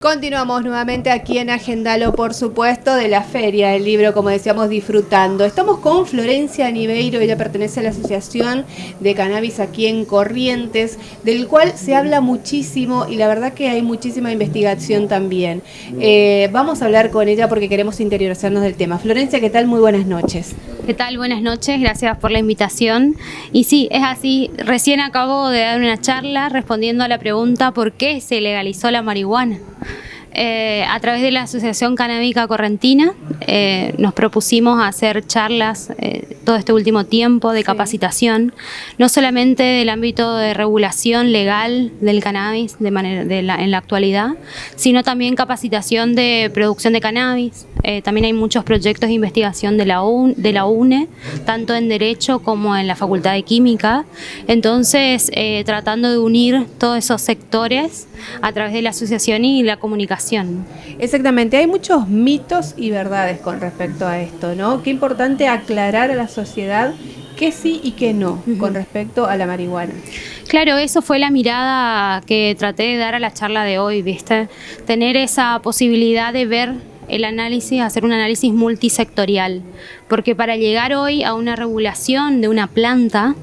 Continuamos nuevamente aquí en Agendalo, por supuesto, de la Feria del Libro, como decíamos, disfrutando. Estamos con Florencia Niveiro, ella pertenece a la Asociación de Cannabis aquí en Corrientes, del cual se habla muchísimo y la verdad que hay muchísima investigación también. Vamos a hablar con ella porque queremos interiorizarnos del tema. Florencia, ¿qué tal? Muy buenas noches. ¿Qué tal? Buenas noches, gracias por la invitación. Y sí, es así, recién acabo de dar una charla respondiendo a la pregunta ¿por qué se legalizó la marihuana? A través de la Asociación Canábica Correntina nos propusimos hacer charlas todo este último tiempo de capacitación, no solamente del ámbito de regulación legal del cannabis en la actualidad, sino también capacitación de producción de cannabis. También hay muchos proyectos de investigación de la UNE, tanto en Derecho como en la Facultad de Química. Entonces, tratando de unir todos esos sectores a través de la asociación y la comunicación. Exactamente, hay muchos mitos y verdades con respecto a esto, ¿no? Qué importante aclarar a la sociedad qué sí y qué no con respecto a la marihuana. Claro, eso fue la mirada que traté de dar a la charla de hoy, ¿viste? Tener esa posibilidad de ver el análisis, hacer un análisis multisectorial, porque para llegar hoy a una regulación de una planta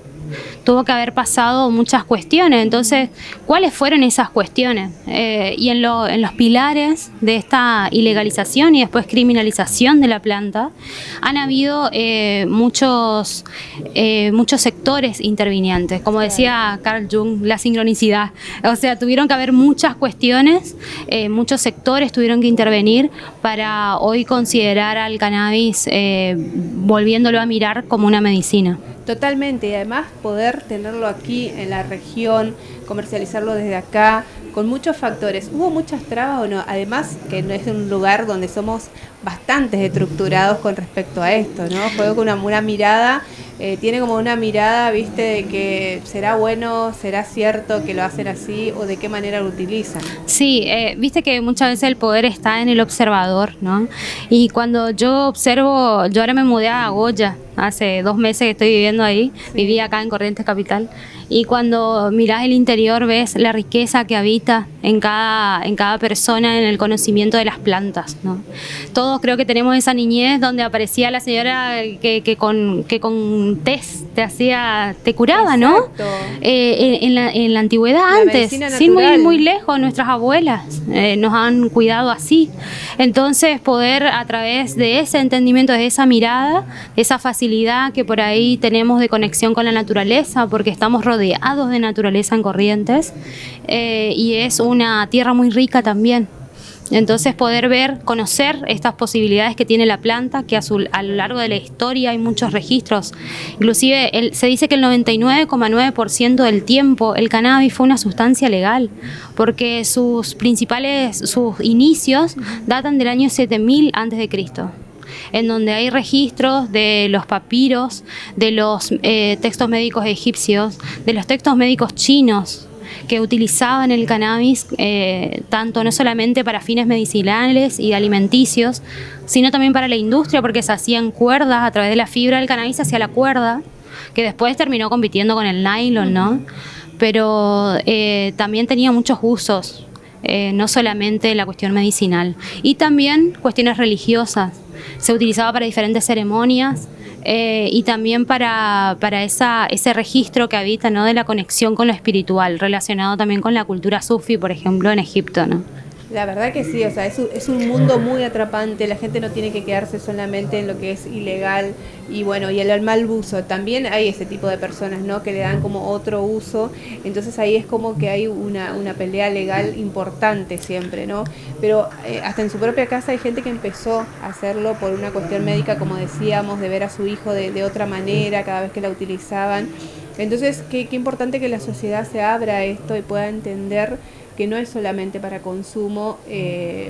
tuvo que haber pasado muchas cuestiones. Entonces, ¿cuáles fueron esas cuestiones? Y en los pilares de esta ilegalización y después criminalización de la planta han habido muchos sectores intervinientes. Como decía Carl Jung, la sincronicidad. O sea, tuvieron que haber muchas cuestiones, muchos sectores tuvieron que intervenir para hoy considerar al cannabis, volviéndolo a mirar como una medicina. Totalmente, y además poder tenerlo aquí en la región, comercializarlo desde acá, con muchos factores. ¿Hubo muchas trabas o no? Además, que no es un lugar donde somos bastante estructurados con respecto a esto, ¿no? Fue con una mirada, tiene como una mirada, viste, de que será bueno, será cierto que lo hacen así o de qué manera lo utilizan. Sí, viste que muchas veces el poder está en el observador, ¿no? Y cuando yo observo, yo ahora me mudé a Goya, hace 2 meses que estoy viviendo ahí, viví acá en Corrientes Capital, y cuando mirás el interior ves la riqueza que habita en cada persona en el conocimiento de las plantas, ¿no? Todos creo que tenemos esa niñez donde aparecía la señora que con test te curaba, ¿no? En la antigüedad, antes, sin muy lejos, nuestras abuelas nos han cuidado así. Entonces, poder a través de ese entendimiento, de esa mirada, esa facilidad que por ahí tenemos de conexión con la naturaleza, porque estamos rodeados de naturaleza en Corrientes, y es una tierra muy rica también. Entonces poder ver, conocer estas posibilidades que tiene la planta, que a lo largo de la historia hay muchos registros. Inclusive se dice que el 99,9% del tiempo el cannabis fue una sustancia legal, porque sus inicios datan del año 7000 a.C., en donde hay registros de los papiros, de los textos médicos egipcios, de los textos médicos chinos, que utilizaban el cannabis tanto no solamente para fines medicinales y alimenticios, sino también para la industria, porque se hacían cuerdas a través de la fibra del cannabis hacia la cuerda, que después terminó compitiendo con el nylon, ¿no? Pero también tenía muchos usos, no solamente la cuestión medicinal, y también cuestiones religiosas. Se utilizaba para diferentes ceremonias, y también para ese registro que habita, ¿no?, de la conexión con lo espiritual, relacionado también con la cultura sufi, por ejemplo, en Egipto, ¿no? La verdad que sí, o sea, es un mundo muy atrapante, la gente no tiene que quedarse solamente en lo que es ilegal y bueno, y el mal uso. También hay ese tipo de personas, ¿no?, que le dan como otro uso, entonces ahí es como que hay una pelea legal importante siempre, ¿no? Pero hasta en su propia casa hay gente que empezó a hacerlo por una cuestión médica, como decíamos, de ver a su hijo de otra manera cada vez que la utilizaban. Entonces, qué importante que la sociedad se abra a esto y pueda entender que no es solamente para consumo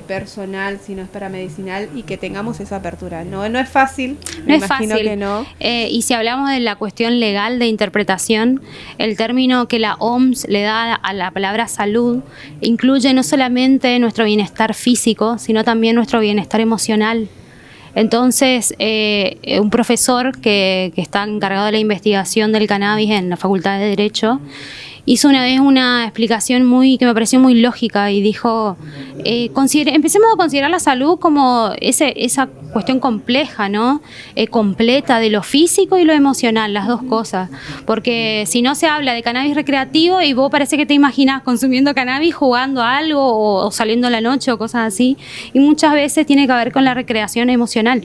personal, sino es para medicinal, y que tengamos esa apertura. No es fácil, me imagino que no. Y si hablamos de la cuestión legal de interpretación, el término que la OMS le da a la palabra salud incluye no solamente nuestro bienestar físico, sino también nuestro bienestar emocional. Entonces, un profesor que está encargado de la investigación del cannabis en la Facultad de Derecho hizo una vez una explicación que me pareció muy lógica y dijo, empecemos a considerar la salud como esa cuestión compleja, ¿no? Completa de lo físico y lo emocional, las dos cosas. Porque si no se habla de cannabis recreativo y vos parece que te imaginas consumiendo cannabis, jugando a algo o saliendo a la noche o cosas así. Y muchas veces tiene que ver con la recreación emocional,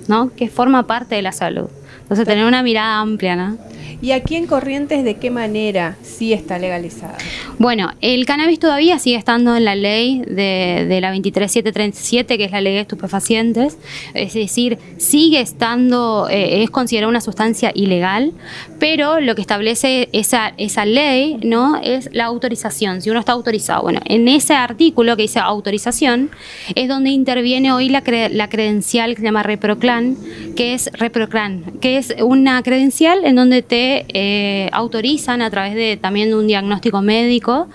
¿no? Que forma parte de la salud. Entonces, tener una mirada amplia, ¿no? ¿Y aquí en Corrientes de qué manera sí está legalizada? Bueno, el cannabis todavía sigue estando en la ley de la 23737, que es la ley de estupefacientes, es decir, sigue estando, es considerada una sustancia ilegal, pero lo que establece esa ley, ¿no?, es la autorización, si uno está autorizado. Bueno, en ese artículo que dice autorización, es donde interviene hoy la credencial que se llama ReproClan, que es una credencial en donde te autorizan a través también de un diagnóstico médico,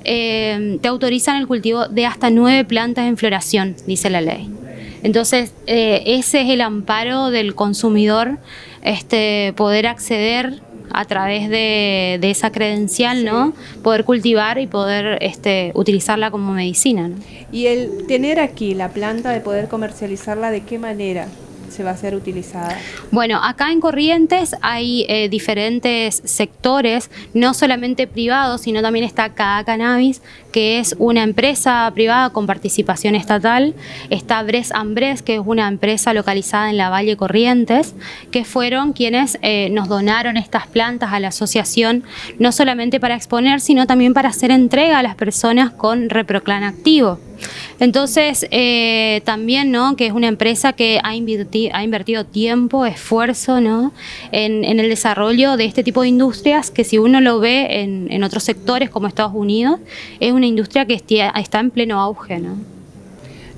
te autorizan el cultivo de hasta 9 plantas en floración, dice la ley. Entonces, ese es el amparo del consumidor, poder acceder a través de esa credencial, ¿no? Poder cultivar y poder utilizarla como medicina, ¿no? Y el tener aquí la planta, de poder comercializarla, ¿de qué manera se va a ser utilizada? Bueno, acá en Corrientes hay diferentes sectores, no solamente privados, sino también está CAA Cannabis, que es una empresa privada con participación estatal. Está Bres Ambres, que es una empresa localizada en la Valle Corrientes, que fueron quienes nos donaron estas plantas a la asociación, no solamente para exponer, sino también para hacer entrega a las personas con ReproClan activo. Entonces, también, ¿no?, que es una empresa que ha invertido tiempo, esfuerzo, ¿no?, en el desarrollo de este tipo de industrias, que si uno lo ve en otros sectores como Estados Unidos, es una industria que está en pleno auge, ¿no?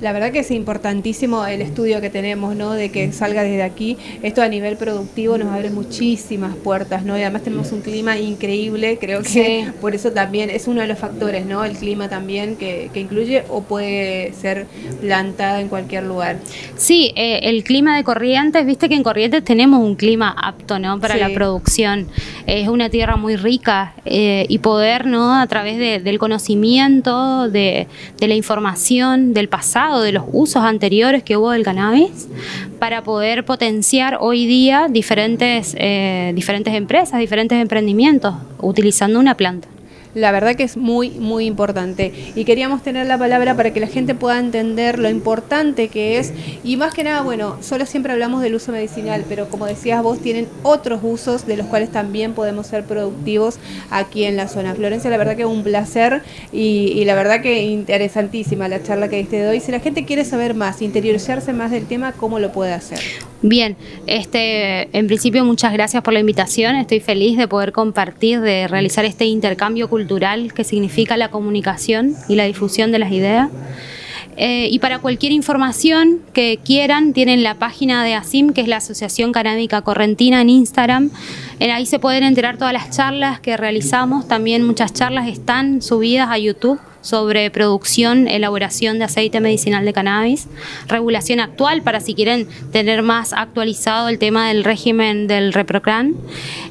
La verdad que es importantísimo el estudio que tenemos, ¿no?, de que salga desde aquí. Esto a nivel productivo nos abre muchísimas puertas, ¿no? Y además tenemos un clima increíble, creo que sí, por eso también es uno de los factores, ¿no? El clima también que incluye, o puede ser plantada en cualquier lugar. Sí, el clima de Corrientes, viste que en Corrientes tenemos un clima apto, ¿no?, para la producción. Es una tierra muy rica, y poder, ¿no?, a través del conocimiento, de la información, del pasado, de los usos anteriores que hubo del cannabis, para poder potenciar hoy día diferentes empresas, diferentes emprendimientos, utilizando una planta. La verdad que es muy, muy importante. Y queríamos tener la palabra para que la gente pueda entender lo importante que es. Y más que nada, bueno, solo siempre hablamos del uso medicinal, pero como decías vos, tienen otros usos de los cuales también podemos ser productivos aquí en la zona. Florencia, la verdad que es un placer y la verdad que interesantísima la charla que diste de hoy. Si la gente quiere saber más, interiorizarse más del tema, ¿cómo lo puede hacer? Bien, en principio muchas gracias por la invitación. Estoy feliz de poder compartir, de realizar este intercambio cultural que significa la comunicación y la difusión de las ideas. Y para cualquier información que quieran, tienen la página de ASIM, que es la Asociación Canábica Correntina, en Instagram. Ahí se pueden enterar todas las charlas que realizamos. También muchas charlas están subidas a YouTube sobre producción, elaboración de aceite medicinal de cannabis, regulación actual para si quieren tener más actualizado el tema del régimen del ReproClan.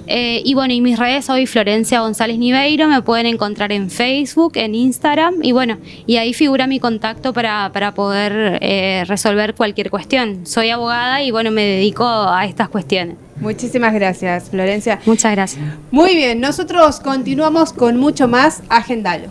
Y bueno, y mis redes, soy Florencia González Niveiro, me pueden encontrar en Facebook, en Instagram, y bueno, y ahí figura mi contacto para poder resolver cualquier cuestión. Soy abogada y bueno, me dedico a estas cuestiones. Muchísimas gracias, Florencia. Muchas gracias. Muy bien, nosotros continuamos con mucho más. Agendalo.